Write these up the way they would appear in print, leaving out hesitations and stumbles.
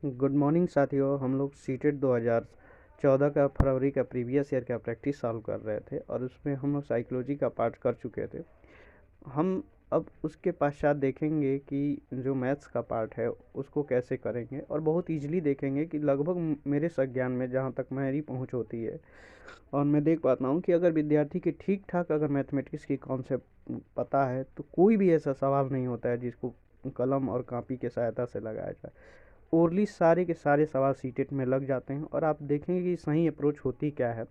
Good morning साथियों। हम लोग सीटेट 2014 का फरवरी का प्रीवियस ईयर का प्रैक्टिस सॉल्व कर रहे थे और उसमें हम लोग साइकोलॉजी का पार्ट कर चुके थे। हम अब उसके पश्चात देखेंगे कि जो मैथ्स का पार्ट है उसको कैसे करेंगे, और बहुत इजीली देखेंगे कि लगभग मेरे संज्ञान में जहाँ तक मेरी पहुँच होती है और मैं देख पाता हूँ कि अगर विद्यार्थी के ठीक ठाक अगर मैथमेटिक्स की कॉन्सेप्ट पता है तो कोई भी ऐसा सवाल नहीं होता है जिसको कलम और कॉपी के सहायता से लगाया जाए। ओरली सारे के सारे सवाल सीटेट में लग जाते हैं और आप देखेंगे कि सही अप्रोच होती क्या है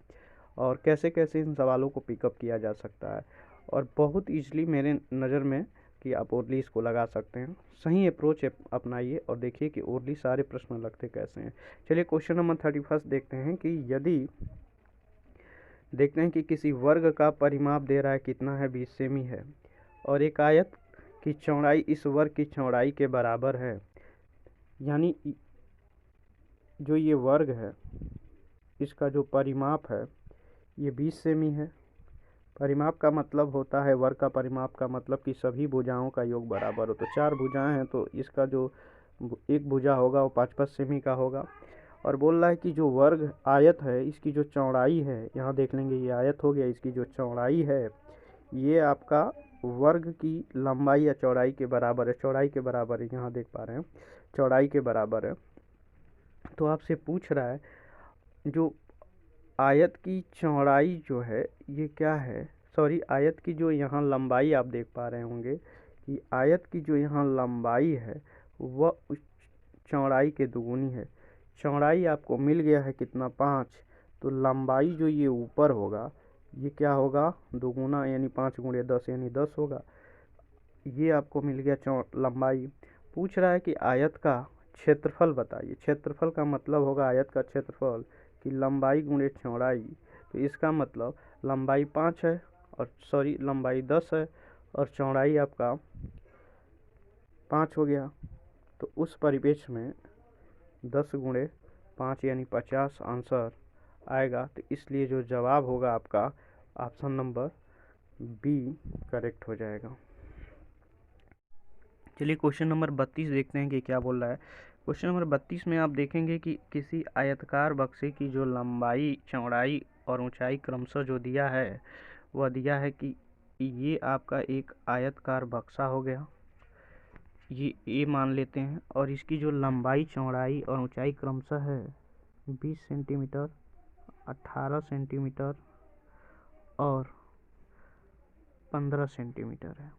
और कैसे कैसे इन सवालों को पिकअप किया जा सकता है, और बहुत ईजिली मेरे नज़र में कि आप ओरली इसको लगा सकते हैं। सही अप्रोच अपनाइए और देखिए कि ओरली सारे प्रश्न लगते कैसे हैं। चलिए क्वेश्चन नंबर 31 देखते हैं कि यदि देखते हैं कि किसी वर्ग का परिमाप दे रहा है कितना है 20 सेमी है, और एक आयत की चौड़ाई इस वर्ग की चौड़ाई के बराबर है। यानी जो ये वर्ग है इसका जो परिमाप है ये 20 सेमी है। परिमाप का मतलब होता है, वर्ग का परिमाप का मतलब कि सभी भुजाओं का योग बराबर हो। तो 4 भुजाएं हैं तो इसका जो एक भुजा होगा वो 5-5 सेमी का होगा। और बोल रहा है कि जो वर्ग आयत है इसकी जो चौड़ाई है, यहाँ देख लेंगे ये आयत हो गया, इसकी जो चौड़ाई है ये आपका वर्ग की लंबाई या चौड़ाई के बराबर है। चौड़ाई के बराबर है, यहाँ देख पा रहे हैं चौड़ाई के बराबर है। तो आपसे पूछ रहा है जो आयत की चौड़ाई जो है ये क्या है, सॉरी आयत की जो यहाँ लंबाई आप देख पा रहे होंगे कि आयत की जो यहाँ लंबाई है वह उस चौड़ाई के दुगुनी है। चौड़ाई आपको मिल गया है कितना 5, तो लंबाई जो ये ऊपर होगा ये क्या होगा दुगुना, यानी 5 गुणे 10 यानी 10 होगा। ये आपको मिल गया लंबाई। पूछ रहा है कि आयत का क्षेत्रफल बताइए। क्षेत्रफल का मतलब होगा आयत का क्षेत्रफल कि लंबाई गुणे चौड़ाई। तो इसका मतलब लंबाई 5 है और सॉरी लंबाई 10 है और चौड़ाई आपका 5 हो गया। तो उस परिपेक्ष में 10 गुणे 5 यानी 50 आंसर आएगा। तो इसलिए जो जवाब होगा आपका ऑप्शन नंबर बी करेक्ट हो जाएगा। चलिए क्वेश्चन नंबर 32 देखते हैं कि क्या बोल रहा है। क्वेश्चन नंबर 32 में आप देखेंगे कि किसी आयताकार बक्से की जो लंबाई चौड़ाई और ऊंचाई क्रमशः जो दिया है वह दिया है कि ये आपका एक आयताकार बक्सा हो गया, ये ए मान लेते हैं, और इसकी जो लंबाई चौड़ाई और ऊंचाई क्रमशः है 20 सेंटीमीटर, 18 सेंटीमीटर और 15 सेंटीमीटर है।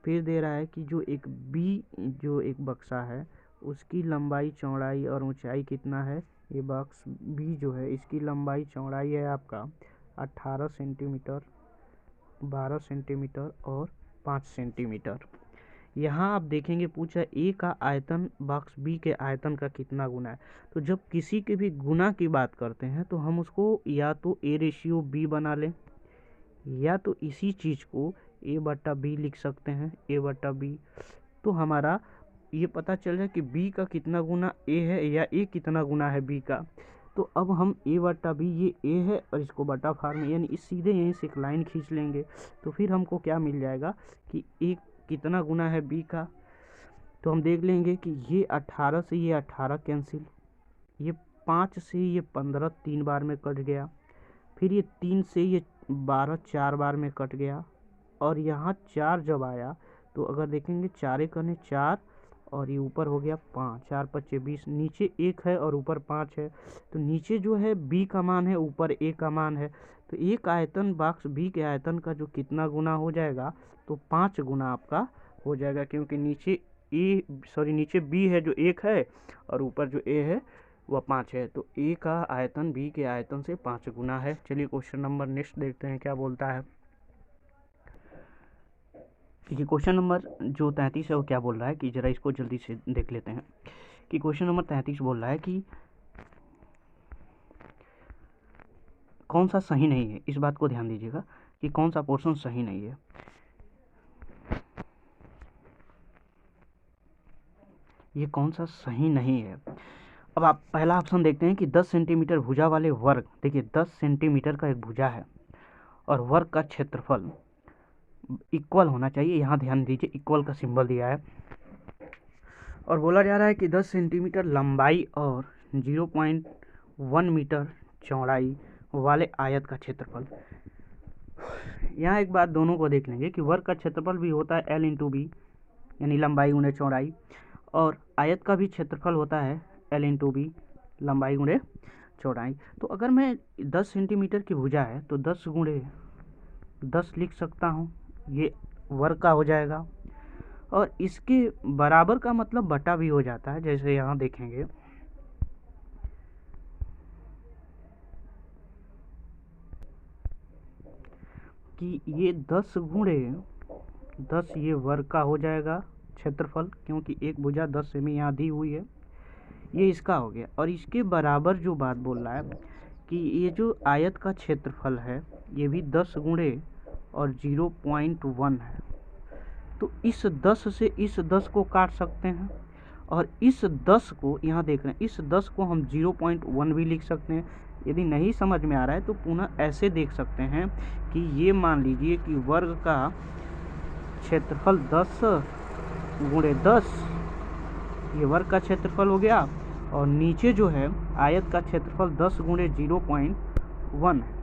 फिर दे रहा है कि जो एक बक्सा है उसकी लंबाई चौड़ाई और ऊंचाई कितना है। ये बक्स बी जो है इसकी लंबाई चौड़ाई है आपका 18 सेंटीमीटर, 12 सेंटीमीटर और 5 सेंटीमीटर। यहाँ आप देखेंगे पूछा ए का आयतन बॉक्स बी के आयतन का कितना गुना है। तो जब किसी के भी गुना की बात करते हैं तो हम उसको या तो ए रेशियो बी बना लें या तो इसी चीज़ को ए बटा बी लिख सकते हैं, ए बटा बी। तो हमारा ये पता चल जाए कि बी का कितना गुना ए है या ए कितना गुना है बी का। तो अब हम ए बटा बी, ये ए है और इसको बटा फार्म यानी इस सीधे यहीं से एक लाइन खींच लेंगे तो फिर हमको क्या मिल जाएगा कि ए कितना गुना है बी का। तो हम देख लेंगे कि ये 18 से ये 18 कैंसिल, ये 5 से ये 15 3 बार में कट गया, फिर ये 3 से ये 12 4 बार में कट गया, और यहाँ 4 जब आया तो अगर देखेंगे 4 कने 4 और ये ऊपर हो गया 5, 4 5 20, नीचे 1 है और ऊपर 5 है। तो नीचे जो है बी का मान है, ऊपर ए का मान है। तो एक आयतन बॉक्स बी के आयतन का जो कितना गुना हो जाएगा तो 5 गुना आपका हो जाएगा, क्योंकि नीचे बी है जो 1 है और ऊपर जो ए है वह 5 है। तो ए का आयतन बी के आयतन से 5 गुना है। चलिए क्वेश्चन नंबर नेक्स्ट देखते हैं क्या बोलता है। देखिए क्वेश्चन नंबर जो 33 है वो क्या बोल रहा है कि जरा इसको जल्दी से देख लेते हैं। कि क्वेश्चन नंबर 33 बोल रहा है कि कौन सा सही नहीं है। इस बात को ध्यान दीजिएगा कि कौन सा पोर्शन सही नहीं है। ये कौन सा सही नहीं है। अब आप पहला ऑप्शन देखते हैं कि 10 सेंटीमीटर भुजा वाले वर्ग, देखिए 10 सेंटीमीटर का एक भुजा है और वर्ग का क्षेत्रफल इक्वल होना चाहिए। यहाँ ध्यान दीजिए इक्वल का सिंबल दिया है। और बोला जा रहा है कि 10 सेंटीमीटर लंबाई और 0.1 मीटर चौड़ाई वाले आयत का क्षेत्रफल। यहाँ एक बात दोनों को देख लेंगे कि वर्ग का क्षेत्रफल भी होता है L इंटू बी, यानी लंबाई गुणे चौड़ाई, और आयत का भी क्षेत्रफल होता है L इंटू बी, लंबाई गुणे चौड़ाई। तो अगर मैं 10 सेंटीमीटर की भुजा है तो 10 गुणे 10 लिख सकता हूँ, ये वर्ग का हो जाएगा। और इसके बराबर का मतलब बटा भी हो जाता है, जैसे यहाँ देखेंगे कि ये 10 गुणे 10 ये वर्ग का हो जाएगा क्षेत्रफल, क्योंकि एक भुजा 10 सेमी यहाँ दी हुई है, ये इसका हो गया। और इसके बराबर जो बात बोल रहा है कि ये जो आयत का क्षेत्रफल है ये भी 10 गुणे और 0.1 है। तो इस 10 से इस 10 को काट सकते हैं, और इस 10 को यहाँ देख रहे हैं, इस 10 को हम 0.1 भी लिख सकते हैं। यदि नहीं समझ में आ रहा है तो पुनः ऐसे देख सकते हैं कि ये मान लीजिए कि वर्ग का क्षेत्रफल 10 गुणे 10, ये वर्ग का क्षेत्रफल हो गया, और नीचे जो है आयत का क्षेत्रफल 10 गुणे 0.1 है,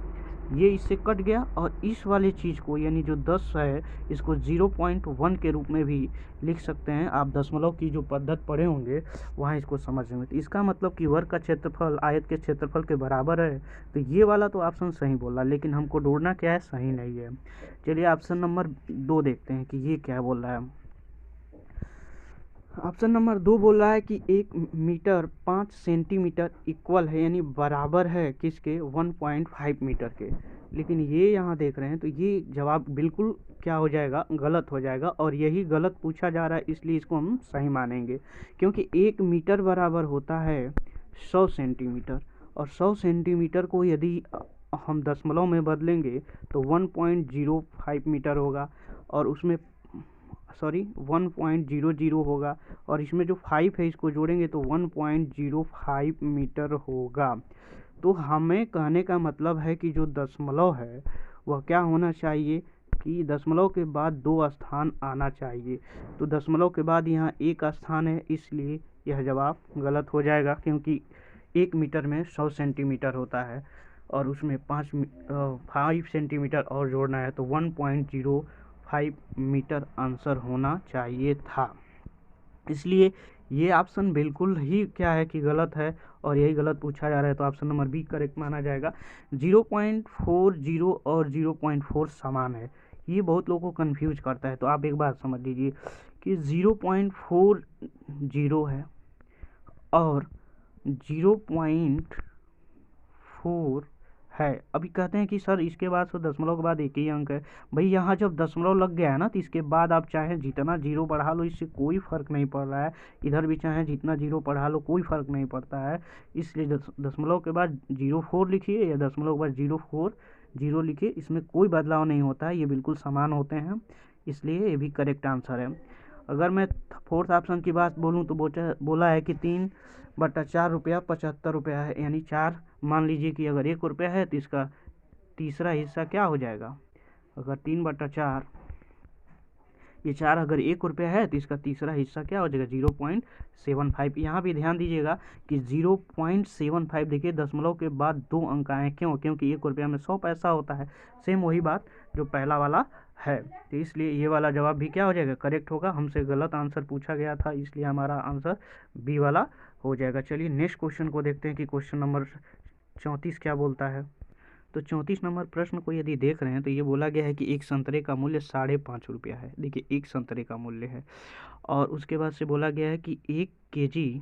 ये इससे कट गया। और इस वाले चीज़ को यानी जो 10 है इसको 0.1 के रूप में भी लिख सकते हैं। आप दशमलव की जो पद्धति पढ़े होंगे वहाँ इसको समझेंगे। तो इसका मतलब कि वर्ग का क्षेत्रफल आयत के क्षेत्रफल के बराबर है। तो ये वाला तो ऑप्शन सही बोला, लेकिन हमको ढूंढना क्या है, सही नहीं है। चलिए ऑप्शन नंबर 2 देखते हैं कि ये क्या बोल रहा है। ऑप्शन नंबर 2 बोल रहा है कि 1 मीटर 5 सेंटीमीटर इक्वल है, यानी बराबर है किसके, 1.5 मीटर के। लेकिन ये यहाँ देख रहे हैं तो ये जवाब बिल्कुल क्या हो जाएगा, गलत हो जाएगा। और यही गलत पूछा जा रहा है, इसलिए इसको हम सही मानेंगे, क्योंकि 1 मीटर बराबर होता है 100 सेंटीमीटर, और 100 सेंटीमीटर को यदि हम दशमलव में बदलेंगे तो 1.05 मीटर होगा, और उसमें 1.00 होगा, और इसमें जो 5 है इसको जोड़ेंगे तो 1.05 मीटर होगा। तो हमें कहने का मतलब है कि जो दशमलव है वह क्या होना चाहिए कि दशमलव के बाद 2 स्थान आना चाहिए। तो दशमलव के बाद यहाँ 1 स्थान है, इसलिए यह जवाब गलत हो जाएगा, क्योंकि 1 मीटर में 100 सेंटीमीटर होता है और उसमें 5 सेंटीमीटर और जोड़ना है, तो 1.05 मीटर आंसर होना चाहिए था। इसलिए ये ऑप्शन बिल्कुल ही क्या है कि गलत है, और यही गलत पूछा जा रहा है, तो ऑप्शन नंबर बी करेक्ट माना जाएगा। 0.40 और 0.4 समान है, ये बहुत लोगों को कंफ्यूज करता है। तो आप एक बात समझ लीजिए कि 0.40 है और 0.4 है। अभी कहते हैं कि सर इसके बाद तो दशमलव के बाद एक ही अंक है। भाई यहाँ जब दशमलव लग गया है ना, तो इसके बाद आप चाहें जितना जीरो बढ़ा लो, इससे कोई फ़र्क नहीं पड़ रहा है। इधर भी चाहें जितना जीरो बढ़ा लो, कोई फ़र्क नहीं पड़ता है। इसलिए दशमलव के बाद 0.4 लिखिए या दशमलव के बाद 0.40 लिखिए, इसमें कोई बदलाव नहीं होता है, ये बिल्कुल समान होते हैं, इसलिए ये भी करेक्ट आंसर है। अगर मैं फोर्थ ऑप्शन की बात बोलूँ तो बोला है कि 3/4 रुपया 75 रुपया है, यानी 4 मान लीजिए कि अगर 1 रुपया है तो इसका तीसरा हिस्सा क्या हो जाएगा, अगर 3/4 ये 4 अगर 1 रुपया है तो इसका तीसरा हिस्सा क्या हो जाएगा, 0.75। यहाँ भी ध्यान दीजिएगा कि 0.75, देखिए दशमलव के बाद 2 अंक आए, क्यों, क्योंकि 1 रुपया में 100 पैसा होता है। सेम वही बात जो पहला वाला है, तो इसलिए ये वाला जवाब भी क्या हो जाएगा, करेक्ट होगा। हमसे गलत आंसर पूछा गया था, इसलिए हमारा आंसर बी वाला हो जाएगा। चलिए नेक्स्ट क्वेश्चन को देखते हैं कि क्वेश्चन नंबर 34 क्या बोलता है। तो 34 नंबर प्रश्न को यदि देख रहे हैं तो ये बोला गया है कि एक संतरे का मूल्य 5.5 रुपया है। देखिए एक संतरे का मूल्य है, और उसके बाद से बोला गया है कि 1 केजी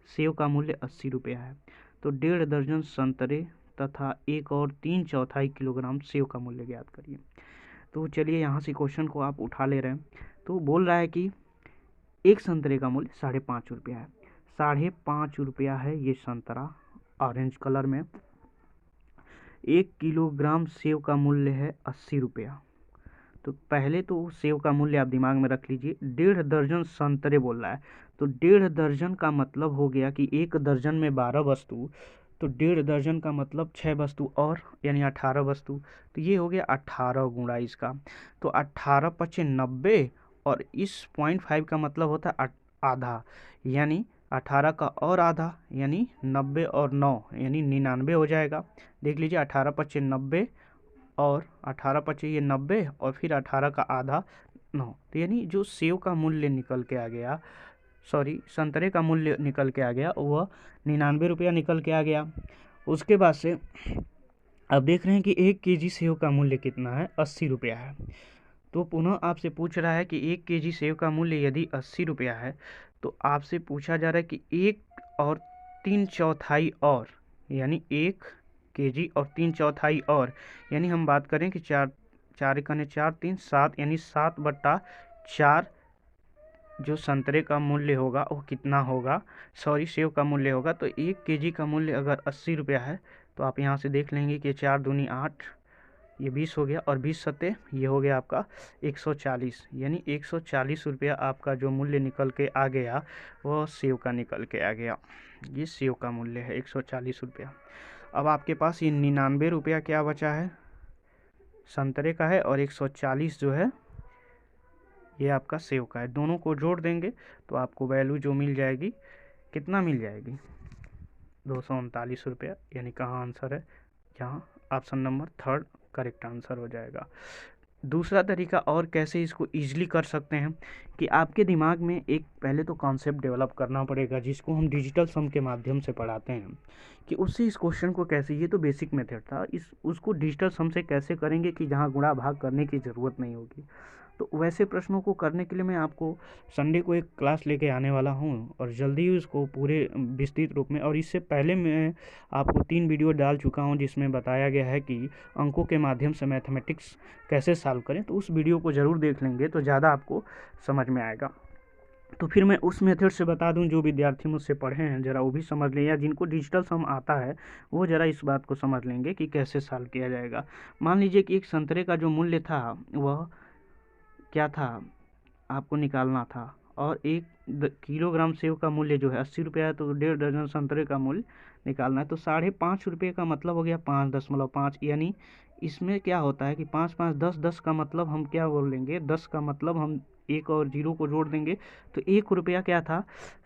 सेव का मूल्य 80 रुपया है। तो 1.5 दर्जन संतरे तथा 1 और 3/4 किलोग्राम सेव का मूल्य ज्ञात करिए। तो चलिए यहाँ से क्वेश्चन को आप उठा ले रहे हैं। तो बोल रहा है कि एक संतरे का मूल्य 5.5 रुपया है। 5.5 रुपया है ये संतरा ऑरेंज कलर में। 1 किलोग्राम सेव का मूल्य है 80 रुपया। तो पहले तो सेव का मूल्य आप दिमाग में रख लीजिए। 1.5 दर्जन संतरे बोल रहा है, तो 1.5 दर्जन का मतलब हो गया कि 1 दर्जन में 12 वस्तु, तो 1.5 दर्जन का मतलब 6 वस्तु और यानी 18 वस्तु। तो ये हो गया 18 गुणा इसका, तो 18 × 5 = 90, और इस 0.5 का मतलब होता है आधा यानी 18 का और आधा यानी 90 और 9 यानी 99 हो जाएगा। देख लीजिए 18 पच्चे 90 और 18 पच्चे ये 90 और फिर 18 का आधा 9, तो यानी जो सेव का मूल्य निकल के आ गया, सॉरी संतरे का मूल्य निकल के आ गया वह 99 रुपया निकल के आ गया। उसके बाद से अब देख रहे हैं कि 1 केजी सेव का मूल्य कितना है, 80 रुपया है। तो पुनः आपसे पूछ रहा है कि 1 केजी सेव का मूल्य यदि 80 रुपया है तो आपसे पूछा जा रहा है कि 1 और 3/4 और यानी 1 केजी और 3/4 और यानी हम बात करें कि 4 कने 4 3 7 यानी 7/4 जो संतरे का मूल्य होगा वो कितना होगा, सॉरी सेव का मूल्य होगा। तो 1 केजी का मूल्य अगर 80 रुपया है तो आप यहाँ से देख लेंगे कि 4 दूनी 8, ये 20 हो गया और 20 सत्ते ये हो गया आपका 140, यानी 140 रुपया आपका जो मूल्य निकल के आ गया वह सेव का निकल के आ गया। ये सेव का मूल्य है 140 रुपया। अब आपके पास ये 99 रुपया क्या बचा है, संतरे का है, और 140 जो है ये आपका सेव का है। दोनों को जोड़ देंगे तो आपको वैल्यू जो मिल जाएगी, कितना मिल जाएगी, 239 रुपया। यानी कहाँ आंसर है, यहाँ ऑप्शन नंबर 3 करेक्ट आंसर हो जाएगा। दूसरा तरीका और कैसे इसको ईजिली कर सकते हैं कि आपके दिमाग में एक पहले तो कॉन्सेप्ट डेवलप करना पड़ेगा जिसको हम डिजिटल सम के माध्यम से पढ़ाते हैं, कि उससे इस क्वेश्चन को कैसे, ये तो बेसिक मेथड था, उसको डिजिटल सम से कैसे करेंगे कि जहाँ गुणा भाग करने की ज़रूरत नहीं होगी। तो वैसे प्रश्नों को करने के लिए मैं आपको संडे को एक क्लास लेके आने वाला हूँ और जल्दी ही उसको पूरे विस्तृत रूप में, और इससे पहले मैं आपको 3 वीडियो डाल चुका हूँ जिसमें बताया गया है कि अंकों के माध्यम से मैथमेटिक्स कैसे सॉल्व करें। तो उस वीडियो को ज़रूर देख लेंगे तो ज़्यादा आपको समझ में आएगा। तो फिर मैं उस मेथड से बता दूं, जो विद्यार्थी मुझसे पढ़े हैं ज़रा वो भी समझ लें, या जिनको डिजिटल सम आता है वो ज़रा इस बात को समझ लेंगे कि कैसे सॉल्व किया जाएगा। मान लीजिए कि एक संतरे का जो मूल्य था वह क्या था, आपको निकालना था, और 1 किलोग्राम सेव का मूल्य जो है 80 रुपया है, तो 1.5 दर्जन संतरे का मूल्य निकालना है। तो 5.5 रुपये का मतलब हो गया 5.5, यानी इसमें क्या होता है कि 5 5 10 10 का मतलब हम क्या बोल लेंगे, 10 का मतलब हम 1 और 0 को जोड़ देंगे तो 1 रुपया क्या था,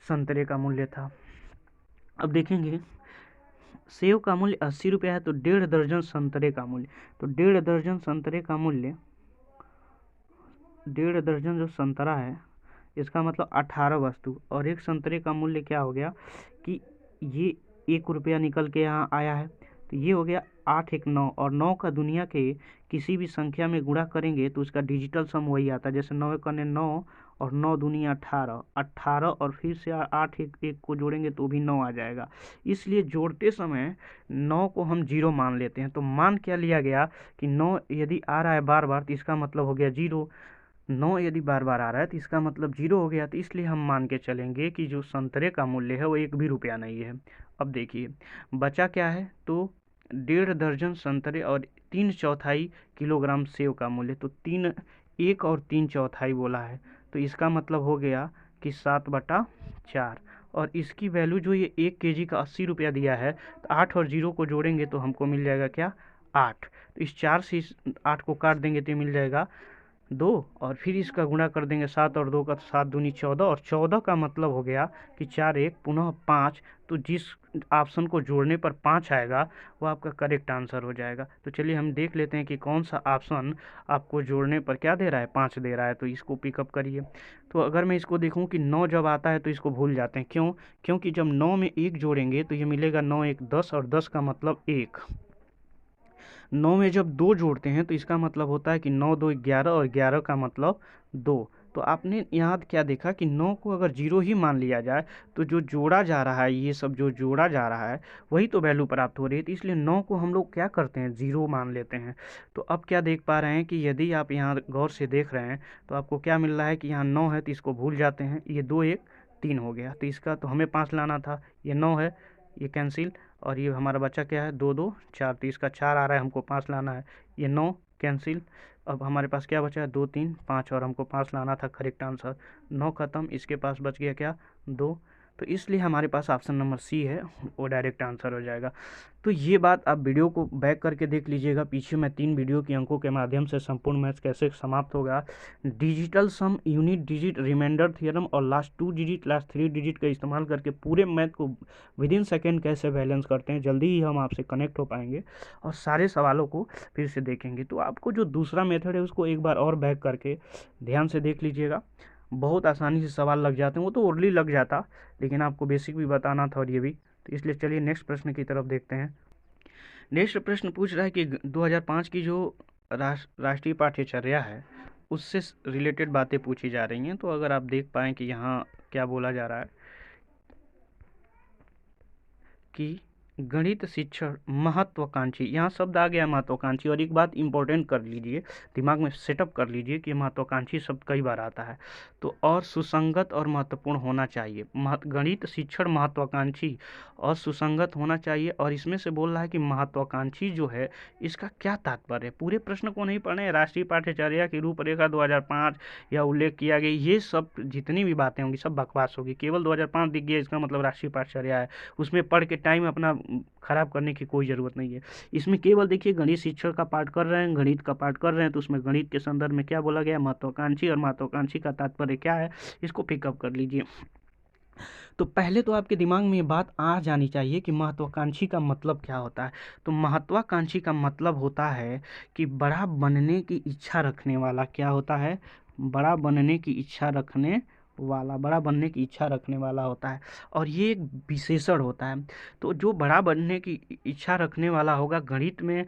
संतरे का मूल्य था। अब देखेंगे सेव का मूल्य 80 रुपया है तो 1.5 दर्जन संतरे का मूल्य, तो 1.5 दर्जन संतरे का मूल्य, 1.5 दर्जन जो संतरा है इसका मतलब 18 वस्तु, और एक संतरे का मूल्य क्या हो गया कि ये 1 रुपया निकल के यहाँ आया है, तो ये हो गया 8 1 9, और 9 का दुनिया के किसी भी संख्या में गुणा करेंगे तो उसका डिजिटल सम वही आता है। जैसे 9 कने 9 और 9 दूनी 18, 18 और फिर से 8 1 को जोड़ेंगे तो भी 9 आ जाएगा। इसलिए जोड़ते समय 9 को हम 0 मान लेते हैं। तो मान क्या लिया गया कि 9 यदि आ रहा है बार बार तो इसका मतलब हो गया 0, 9 यदि बार बार आ रहा है तो इसका मतलब 0 हो गया। तो इसलिए हम मान के चलेंगे कि जो संतरे का मूल्य है वो 1 भी रुपया नहीं है। अब देखिए बचा क्या है, तो 1.5 दर्जन संतरे और 3/4 किलोग्राम सेव का मूल्य, तो 1 और 3/4 बोला है, तो इसका मतलब हो गया कि 7/4, और इसकी वैल्यू जो ये 1 केजी का 80 रुपया दिया है, तो 8 और 0 को जोड़ेंगे तो हमको मिल जाएगा क्या, 8। तो इस 4 से इस 8 को काट देंगे तो मिल जाएगा 2, और फिर इसका गुणा कर देंगे 7 और 2 का, तो 7 दूनी 14, और 14 का मतलब हो गया कि 4 1 पुनः 5। तो जिस ऑप्शन को जोड़ने पर 5 आएगा वो आपका करेक्ट आंसर हो जाएगा। तो चलिए हम देख लेते हैं कि कौन सा ऑप्शन आपको जोड़ने पर क्या दे रहा है, 5 दे रहा है। तो इसको पिकअप करिए। तो अगर मैं इसको देखूं कि 9 जब आता है तो इसको भूल जाते हैं, क्यों, क्योंकि जब 9 में 1 जोड़ेंगे तो ये मिलेगा 9 1 10, और 10 का मतलब 1। 9 में जब 2 जोड़ते हैं तो इसका मतलब होता है कि 9 2 11, और 11 का मतलब 2। तो आपने यहाँ क्या देखा कि 9 को अगर 0 ही मान लिया जाए तो जो जोड़ा जा रहा है, ये सब जो जोड़ा जा रहा है वही तो वैल्यू प्राप्त हो रही है। तो इसलिए 9 को हम लोग क्या करते हैं, 0 मान लेते हैं। तो अब क्या देख पा रहे हैं कि यदि आप यहाँ गौर से देख रहे हैं तो आपको क्या मिल रहा है कि यहाँ 9 है तो इसको भूल जाते हैं, ये 2 1 3 हो गया, तो इसका तो हमें 5 लाना था, ये 9 है, ये कैंसिल, और ये हमारा बच्चा क्या है 2 2 4, तो इसका 4 आ रहा है, हमको 5 लाना है, ये 9 कैंसिल। अब हमारे पास क्या बचा है, 2 3 5, और हमको 5 लाना था, करेक्ट आंसर 9 खत्म। इसके पास बच गया क्या, 2, तो इसलिए हमारे पास ऑप्शन नंबर सी है, वो डायरेक्ट आंसर हो जाएगा। तो ये बात आप वीडियो को बैक करके देख लीजिएगा, पीछे मैं 3 वीडियो के अंकों के माध्यम से संपूर्ण मैथ कैसे समाप्त होगा, डिजिटल सम, यूनिट डिजिट, रिमाइंडर थ्योरम और लास्ट 2 डिजिट, लास्ट 3 डिजिट का इस्तेमाल करके पूरे मैथ को विदिन सेकेंड कैसे बैलेंस करते हैं, जल्दी ही हम आपसे कनेक्ट हो पाएंगे और सारे सवालों को फिर से देखेंगे। तो आपको जो दूसरा मेथड है उसको एक बार और बैक करके ध्यान से देख लीजिएगा, बहुत आसानी से सवाल लग जाते हैं, वो तो ओरली लग जाता, लेकिन आपको बेसिक भी बताना था और ये भी। तो इसलिए चलिए नेक्स्ट प्रश्न की तरफ देखते हैं। नेक्स्ट प्रश्न पूछ रहा है कि 2005 की जो राष्ट्रीय पाठ्यचर्या है उससे रिलेटेड बातें पूछी जा रही हैं। तो अगर आप देख पाएँ कि यहाँ क्या बोला जा रहा है कि गणित शिक्षण महत्वाकांक्षी, यहाँ शब्द आ गया महत्वाकांक्षी। और एक बात इंपॉर्टेंट कर लीजिए, दिमाग में सेटअप कर लीजिए कि महत्वाकांक्षी शब्द कई बार आता है। तो और सुसंगत और महत्वपूर्ण होना चाहिए, गणित शिक्षण महत्वाकांक्षी और सुसंगत होना चाहिए। और इसमें से बोल रहा है कि महत्वाकांक्षी जो है इसका क्या तात्पर्य है। पूरे प्रश्न को नहीं पढ़े, राष्ट्रीय पाठ्यचर्या की रूपरेखा 2005 या उल्लेख किया गया, ये सब जितनी भी बातें होंगी सब बकवास होगी। केवल 2005 दिख गया इसका मतलब राष्ट्रीय पाठ्यचर्या है, उसमें पढ़ के टाइम अपना खराब करने की कोई ज़रूरत नहीं है। इसमें केवल देखिए गणित शिक्षण का पाठ कर रहे हैं, गणित का पाठ कर रहे हैं, तो उसमें गणित के संदर्भ में क्या बोला गया, महत्वाकांक्षी, और महत्वाकांक्षी का तात्पर्य क्या है, इसको पिकअप कर लीजिए। तो पहले तो आपके दिमाग में ये बात आ जानी चाहिए कि महत्वाकांक्षी का मतलब क्या होता है। तो महत्वाकांक्षी का मतलब होता है कि बड़ा बनने की इच्छा रखने वाला। क्या होता है, बड़ा बनने की इच्छा रखने वाला, बड़ा बनने की इच्छा रखने वाला होता है। और ये एक विशेषण होता है। तो जो बड़ा बनने की इच्छा रखने वाला होगा, गणित में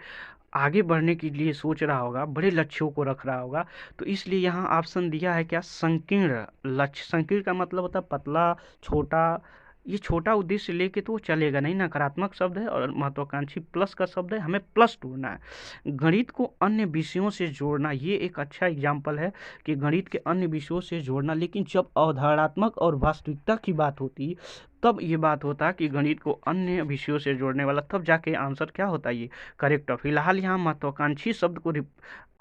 आगे बढ़ने के लिए सोच रहा होगा, बड़े लक्ष्यों को रख रहा होगा। तो इसलिए यहाँ ऑप्शन दिया है क्या, संकीर्ण लक्ष्य। संकीर्ण का मतलब होता है पतला, छोटा। ये छोटा उद्देश्य लेके तो चलेगा नहीं, नकारात्मक शब्द है। और महत्वाकांक्षी प्लस का शब्द है, हमें प्लस ढूंढना है। गणित को अन्य विषयों से जोड़ना, ये एक अच्छा एग्जाम्पल है कि गणित के अन्य विषयों से जोड़ना। लेकिन जब अवधारणात्मक और वास्तविकता की बात होती तब ये बात होता कि गणित को अन्य विषयों से जोड़ने वाला, तब जाके आंसर क्या होता है, ये करेक्ट है। फिलहाल यहाँ महत्वाकांक्षी शब्द को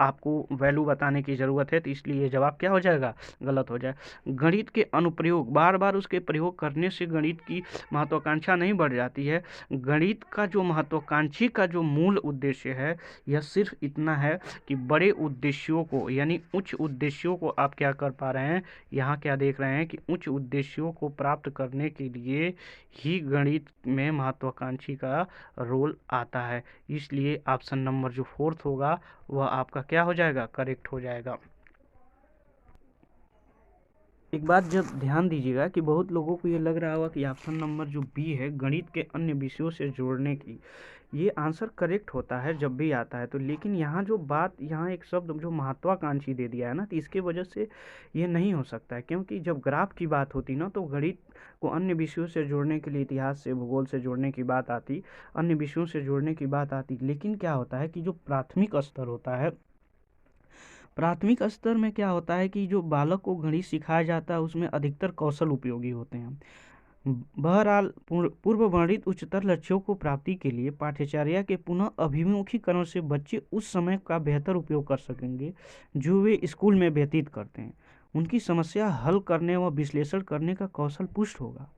आपको वैल्यू बताने की ज़रूरत है, तो इसलिए ये जवाब क्या हो जाएगा, गलत हो जाए। गणित के अनुप्रयोग, बार बार उसके प्रयोग करने से गणित की महत्वाकांक्षा नहीं बढ़ जाती है। गणित का जो महत्वाकांक्षी का जो मूल उद्देश्य है, यह सिर्फ इतना है कि बड़े उद्देश्यों को, यानी उच्च उद्देश्यों को आप क्या कर पा रहे हैं, यहाँ क्या देख रहे हैं कि उच्च उद्देश्यों को प्राप्त करने के लिए ही गणित में महत्वाकांक्षी का रोल आता है। इसलिए ऑप्शन नंबर जो 4th होगा वह आपका क्या हो जाएगा, करेक्ट हो जाएगा। एक बात जब ध्यान दीजिएगा कि बहुत लोगों को ये लग रहा होगा कि ऑप्शन नंबर जो बी है, गणित के अन्य विषयों से जोड़ने की, ये आंसर करेक्ट होता है जब भी आता है। तो लेकिन यहाँ जो बात, यहाँ एक शब्द जो महत्वाकांक्षी दे दिया है ना, तो इसके वजह से ये नहीं हो सकता है। क्योंकि जब ग्राफ की बात होती ना, तो गणित को अन्य विषयों से जोड़ने के लिए इतिहास से, भूगोल से जोड़ने की बात आती, अन्य विषयों से जोड़ने की बात आती। लेकिन क्या होता है कि जो प्राथमिक स्तर होता है, प्राथमिक स्तर में क्या होता है कि जो बालक को गणित सिखाया जाता है उसमें अधिकतर कौशल उपयोगी होते हैं। बहरहाल पूर्व वर्णित उच्चतर लक्ष्यों को प्राप्ति के लिए पाठ्यचर्या के पुनः अभिमुखीकरण से बच्चे उस समय का बेहतर उपयोग कर सकेंगे जो वे स्कूल में व्यतीत करते हैं। उनकी समस्या हल करने व विश्लेषण करने का कौशल पुष्ट होगा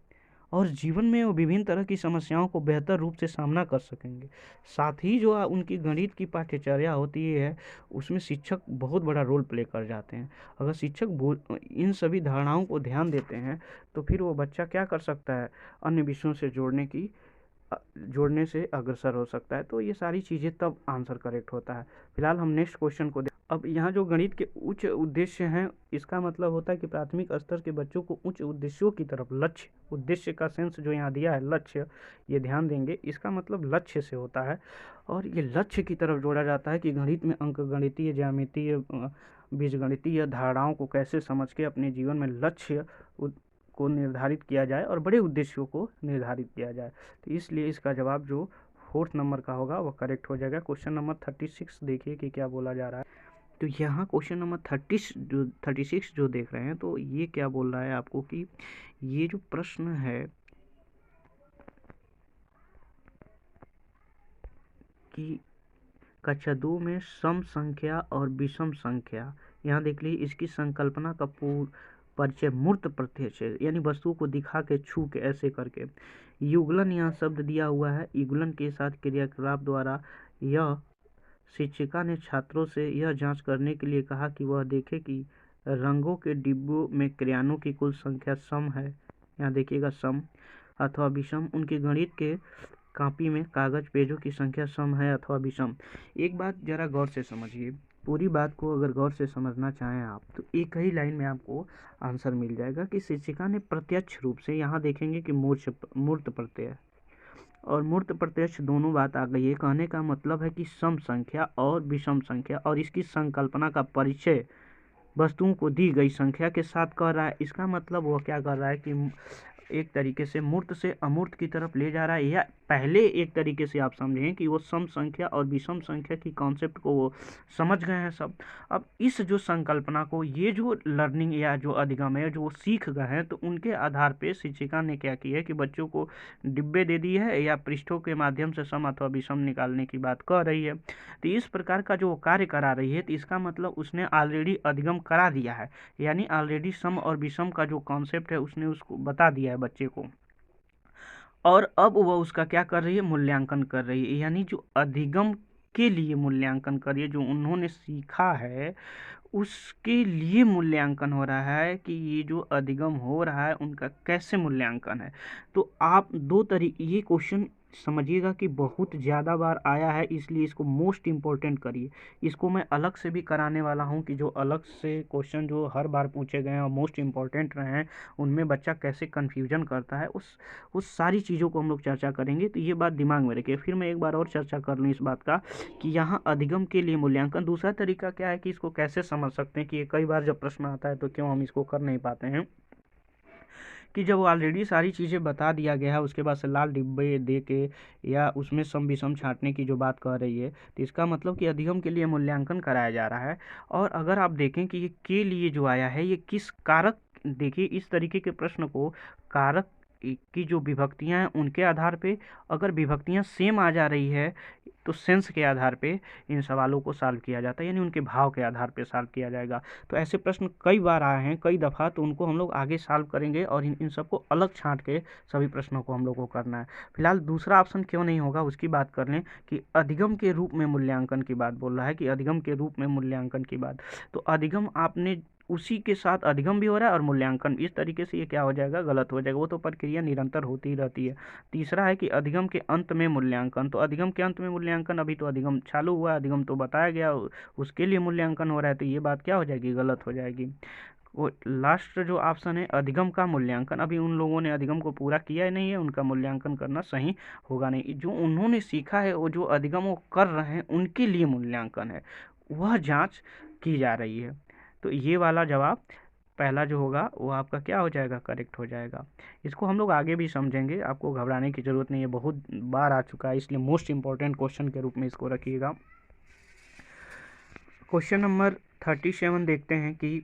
और जीवन में वो विभिन्न तरह की समस्याओं को बेहतर रूप से सामना कर सकेंगे। साथ ही जो उनकी गणित की पाठ्यचर्या होती है उसमें शिक्षक बहुत बड़ा रोल प्ले कर जाते हैं। अगर शिक्षक इन सभी धारणाओं को ध्यान देते हैं तो फिर वो बच्चा क्या कर सकता है, अन्य विषयों से जोड़ने से अग्रसर हो सकता है। तो ये सारी चीज़ें तब आंसर करेक्ट होता है। फिलहाल हम नेक्स्ट क्वेश्चन को अब यहाँ जो गणित के उच्च उद्देश्य हैं, इसका मतलब होता है कि प्राथमिक स्तर के बच्चों को उच्च उद्देश्यों की तरफ, लक्ष्य, उद्देश्य का सेंस जो यहाँ दिया है लक्ष्य, ये ध्यान देंगे, इसका मतलब लक्ष्य से होता है। और ये लक्ष्य की तरफ जोड़ा जाता है कि गणित में अंक गणितीय, ज्यामितीय, बीजगणितीय धारणाओं को कैसे समझ के अपने जीवन में लक्ष्य को निर्धारित किया जाए और बड़े उद्देश्यों को निर्धारित किया जाए। तो इसलिए इसका जवाब जो 4th नंबर का होगा वह करेक्ट हो जाएगा। क्वेश्चन नंबर 36 देखिए कि क्या बोला जा रहा है। तो यहाँ क्वेश्चन नंबर 36 जो देख रहे हैं, तो ये क्या बोल रहा है आपको कि ये जो प्रश्न है कि कक्षा 2 में सम संख्या और विषम संख्या, यहाँ देख लीजिए इसकी संकल्पना का परिचय मूर्त प्रत्यक्ष है, यानी वस्तुओं को दिखा के, छू के, ऐसे करके। युगलन यहाँ शब्द दिया हुआ है, युगलन के साथ क्रियाकलाप द्वारा यह शिक्षिका ने छात्रों से यह जांच करने के लिए कहा कि वह देखे कि रंगों के डिब्बों में क्रेयॉनों की कुल संख्या सम है, यहाँ देखिएगा सम अथवा विषम, उनकी गणित के कॉपी में कागज पेजों की संख्या सम है अथवा विषम। एक बात जरा गौर से समझिए, पूरी बात को अगर गौर से समझना चाहें आप तो एक ही लाइन में आपको आंसर मिल जाएगा कि शिक्षिका ने प्रत्यक्ष रूप से, यहाँ देखेंगे कि मूर्त प्रत्यय और मूर्त प्रत्यक्ष दोनों बात आ गई है। कहने का मतलब है कि सम संख्या और विषम संख्या और इसकी संकल्पना का परिचय वस्तुओं को दी गई संख्या के साथ कर रहा है। इसका मतलब वह क्या कर रहा है कि एक तरीके से मूर्त से अमूर्त की तरफ ले जा रहा है, या पहले एक तरीके से आप समझें कि वो सम संख्या और विषम संख्या की कॉन्सेप्ट को वो समझ गए हैं सब। अब इस जो संकल्पना को, ये जो लर्निंग या जो अधिगम है जो वो सीख गए हैं, तो उनके आधार पे शिक्षिका ने क्या किया है कि बच्चों को डिब्बे दे दी है या पृष्ठों के माध्यम से सम अथवा विषम निकालने की बात कर रही है। तो इस प्रकार का जो कार्य करा रही है, तो इसका मतलब उसने ऑलरेडी अधिगम करा दिया है, यानी ऑलरेडी सम और विषम का जो कॉन्सेप्ट है उसने उसको बता दिया है बच्चे को, और अब वह उसका क्या कर रही है, मूल्यांकन कर रही है। यानी जो अधिगम के लिए मूल्यांकन कर रही है, जो उन्होंने सीखा है उसके लिए मूल्यांकन हो रहा है कि ये जो अधिगम हो रहा है उनका कैसे मूल्यांकन है। तो आप दो तरीके, ये क्वेश्चन समझिएगा कि बहुत ज़्यादा बार आया है, इसलिए इसको मोस्ट इम्पोर्टेंट करिए। इसको मैं अलग से भी कराने वाला हूँ कि जो अलग से क्वेश्चन जो हर बार पूछे गए हैं और मोस्ट इम्पोर्टेंट रहे हैं, उनमें बच्चा कैसे कन्फ्यूजन करता है, उस सारी चीज़ों को हम लोग चर्चा करेंगे। तो ये बात दिमाग में रखिए। फिर मैं एक बार और चर्चा कर लूँ इस बात का कि यहाँ अधिगम के लिए मूल्यांकन, दूसरा तरीका क्या है कि इसको कैसे समझ सकते हैं, कि ये कई बार जब प्रश्न आता है तो क्यों हम इसको कर नहीं पाते हैं, कि जब ऑलरेडी सारी चीज़ें बता दिया गया है उसके बाद से लाल डिब्बे दे के या उसमें सम विषम छांटने की जो बात कर रही है, तो इसका मतलब कि अधिगम के लिए मूल्यांकन कराया जा रहा है। और अगर आप देखें कि ये के लिए जो आया है ये किस कारक, देखिए इस तरीके के प्रश्न को कारक की जो विभक्तियां हैं उनके आधार पे, अगर विभक्तियां सेम आ जा रही है तो सेंस के आधार पे इन सवालों को सॉल्व किया जाता है, यानी उनके भाव के आधार पे सॉल्व किया जाएगा। तो ऐसे प्रश्न कई बार आए हैं कई दफ़ा, तो उनको हम लोग आगे सॉल्व करेंगे और इन सबको अलग छांट के सभी प्रश्नों को हम लोग को करना है। फिलहाल दूसरा ऑप्शन क्यों नहीं होगा उसकी बात कर लें, कि अधिगम के रूप में मूल्यांकन की बात बोल रहा है, कि अधिगम के रूप में मूल्यांकन की बात, तो अधिगम आपने उसी के साथ अधिगम भी हो रहा है और मूल्यांकन, इस तरीके से ये क्या हो जाएगा, गलत हो जाएगा। वो तो प्रक्रिया निरंतर होती ही रहती है। तीसरा है कि अधिगम के अंत में मूल्यांकन, तो अधिगम के अंत में मूल्यांकन, अभी तो अधिगम चालू हुआ, अधिगम तो बताया गया, उसके लिए मूल्यांकन हो रहा है, तो ये बात क्या हो जाएगी, गलत हो जाएगी। वो लास्ट जो ऑप्शन है अधिगम का मूल्यांकन, अभी उन लोगों ने अधिगम को पूरा किया ही नहीं है, उनका मूल्यांकन करना सही होगा नहीं। जो उन्होंने सीखा है, वो जो अधिगम वो कर रहे हैं उनके लिए मूल्यांकन है, वह जांच की जा रही है। तो ये वाला जवाब पहला जो होगा वो आपका क्या हो जाएगा, करेक्ट हो जाएगा। इसको हम लोग आगे भी समझेंगे, आपको घबराने की ज़रूरत नहीं है, बहुत बार आ चुका है, इसलिए मोस्ट इम्पॉर्टेंट क्वेश्चन के रूप में इसको रखिएगा। क्वेश्चन नंबर 37 देखते हैं कि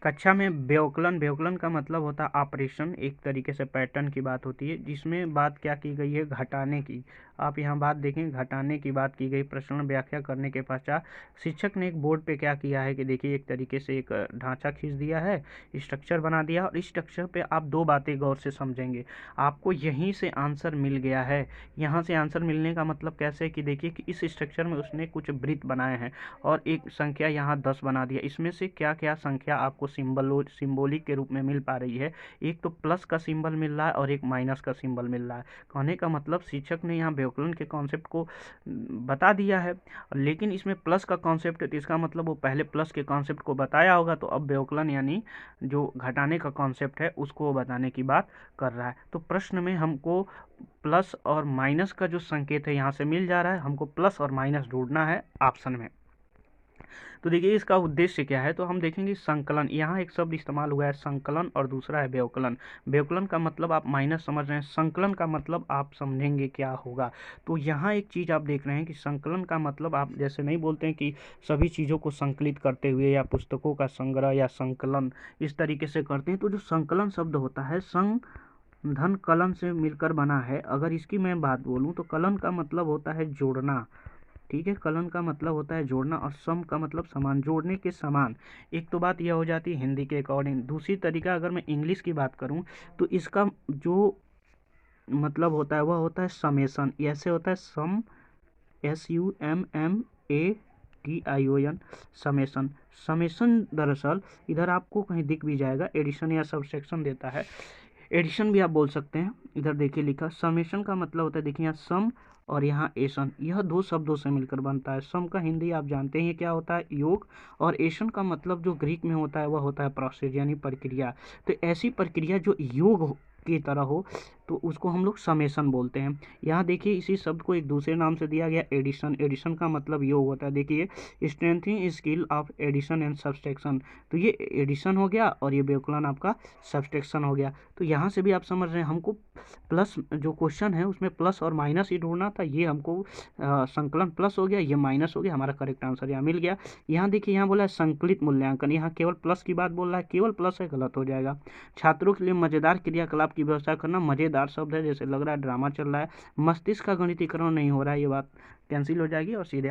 कक्षा में व्यवकलन का मतलब होता है ऑपरेशन, एक तरीके से पैटर्न की बात होती है, जिसमें बात क्या की गई है, घटाने की। आप यहाँ बात देखें, घटाने की बात की गई। प्रश्न व्याख्या करने के पश्चात शिक्षक ने एक बोर्ड पे क्या किया है कि देखिए एक तरीके से एक ढांचा खींच दिया है, स्ट्रक्चर बना दिया, और इस स्ट्रक्चर पे आप दो बातें गौर से समझेंगे। आपको यहीं से आंसर मिल गया है। यहाँ से आंसर मिलने का मतलब कैसे, कि देखिए कि इस स्ट्रक्चर में उसने कुछ वृत्त बनाए हैं और एक संख्या यहाँ 10 बना दिया। इसमें से क्या क्या संख्या आपको सिंबॉलिक के रूप में मिल पा रही है, एक तो प्लस का सिंबल मिल रहा है और एक माइनस का सिंबल मिल रहा है। कहने का मतलब शिक्षक ने यहाँ व्यवकलन के कॉन्सेप्ट को बता दिया है, लेकिन इसमें प्लस का कॉन्सेप्ट है, तो इसका मतलब वो पहले प्लस के कॉन्सेप्ट को बताया होगा, तो अब व्यवकलन यानी जो घटाने का कॉन्सेप्ट है उसको बताने की बात कर रहा है। तो प्रश्न में हमको प्लस और माइनस का जो संकेत है यहाँ से मिल जा रहा है, हमको प्लस और माइनस ढूंढना है ऑप्शन में। तो देखिए इसका उद्देश्य क्या है, तो हम देखेंगे संकलन, यहाँ एक शब्द इस्तेमाल हुआ है संकलन और दूसरा है व्यवकलन। व्यवकलन का मतलब आप माइनस समझ रहे हैं, संकलन का मतलब आप समझेंगे क्या होगा। तो यहाँ एक चीज़ आप देख रहे हैं कि संकलन का मतलब आप जैसे नहीं बोलते हैं कि सभी चीज़ों को संकलित करते हुए या पुस्तकों का संग्रह या संकलन इस तरीके से करते हैं, तो जो संकलन शब्द होता है धन कलन से मिलकर बना है। अगर इसकी मैं बात बोलूँ तो कलन का मतलब होता है जोड़ना, ठीक है। कलन का मतलब होता है जोड़ना और सम का मतलब समान, जोड़ने के समान। एक तो बात यह हो जाती है हिंदी के अकॉर्डिंग। दूसरी तरीका अगर मैं इंग्लिश की बात करूं तो इसका जो मतलब होता है वह होता है समेसन। ऐसे होता है सम, SUMMATION, समेसन। समेसन दरअसल इधर आपको कहीं दिख भी जाएगा, एडिशन या सबसेक्शन देता है, एडिशन भी आप बोल सकते हैं। इधर देखिए लिखा समेशन का मतलब होता है, देखिए यहाँ सम और यहाँ एशन, यह दो शब्दों से मिलकर बनता है। सम का हिंदी आप जानते हैं क्या होता है, योग, और एशन का मतलब जो ग्रीक में होता है वह होता है प्रोसेस यानी प्रक्रिया। तो ऐसी प्रक्रिया जो योग की तरह हो तो उसको हम लोग समेशन बोलते हैं। यहाँ देखिए इसी शब्द को एक दूसरे नाम से दिया गया एडिशन। एडिशन का मतलब योग होता है, देखिए strengthening skill of addition and subtraction. तो ये एडिशन हो गया और ये व्यवकलन आपका सब्सट्रैक्शन हो गया। तो यहाँ से भी आप समझ रहे हैं हमको प्लस जो क्वेश्चन है उसमें प्लस और माइनस ही ढूंढना था, ये हमको संकलन प्लस हो गया, ये माइनस हो गया, हमारा करेक्ट आंसर यहाँ मिल गया। यहाँ देखिए यहाँ बोला है संकलित मूल्यांकन, यहाँ केवल प्लस की बात बोल रहा है, केवल प्लस है, गलत हो जाएगा। छात्रों के लिए मजेदार क्रियाकलाप की व्यवस्था करना, मजेदार शब्द है, जैसे लग रहा है ड्रामा चल रहा है। मस्तिष्क का गणितीकरण नहीं हो रहा है, ये बात कैंसिल हो जाएगी और सीधे